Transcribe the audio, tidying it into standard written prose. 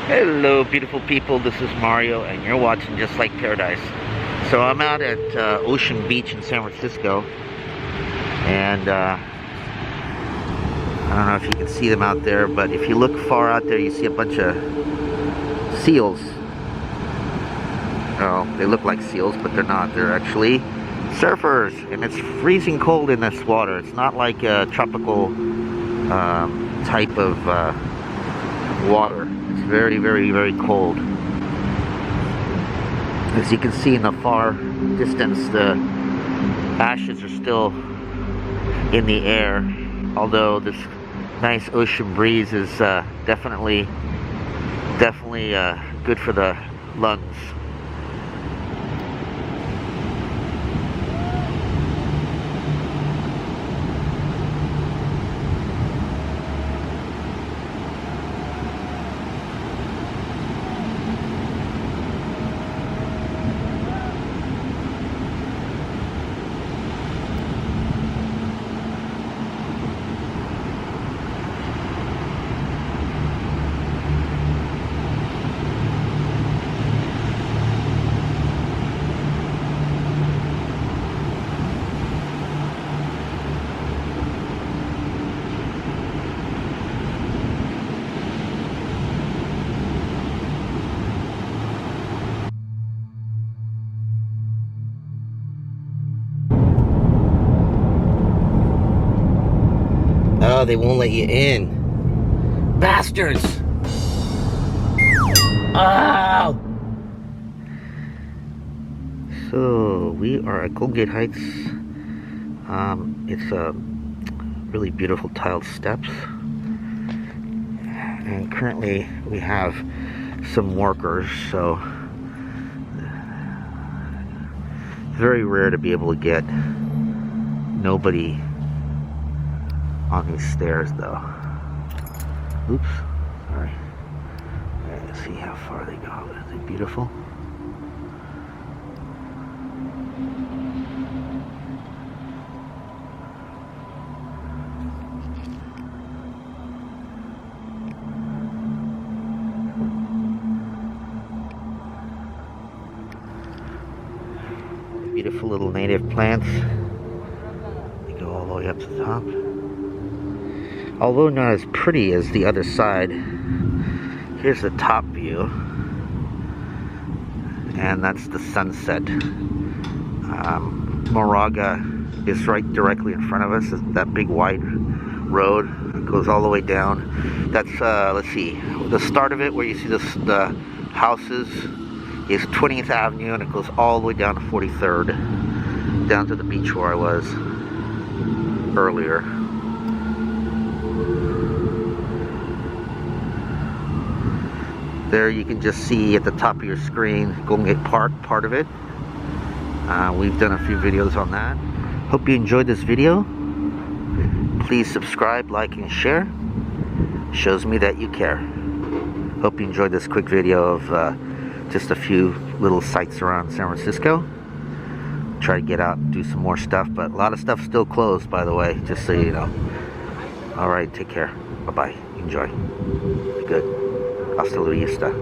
Hello beautiful people, this is Mario and you're watching Just Like Paradise. So I'm out at Ocean Beach in San Francisco, and I don't know if you can see them out there, but if you look far out there you see a bunch of seals. Oh, they look like seals but they're not, they're actually surfers, and it's freezing cold in this water. It's not like a tropical type of water. It's very, very, very cold. As you can see in the far distance, the ashes are still in the air, although this nice ocean breeze is definitely good for the lungs. Oh, they won't let you in. Bastards! Oh! So, we are at Golden Gate Heights. It's really beautiful tiled steps. And currently we have some workers, so it's very rare to be able to get nobody on these stairs though. Oops, sorry. Let's see how far they go. Is it beautiful? Beautiful little native plants. They go all the way up to the top. Although not as pretty as the other side. Here's the top view, and that's the sunset. Moraga is right directly in front of us. That big wide road goes all the way down. That's let's see, the start of it where you see the houses is 20th Avenue, and it goes all the way down to 43rd, down to the beach where I was earlier. There you can just see at the top of your screen Golden Gate Park, part of it. We've done a few videos on that. Hope you enjoyed this video. Please subscribe, like, and share. Shows me that you care. Hope you enjoyed this quick video of just a few little sights around San Francisco. Try to get out and do some more stuff, but a lot of stuff still closed, by the way, just so you know. Alright, take care. Bye-bye. Enjoy. Be good. Hasta la vista.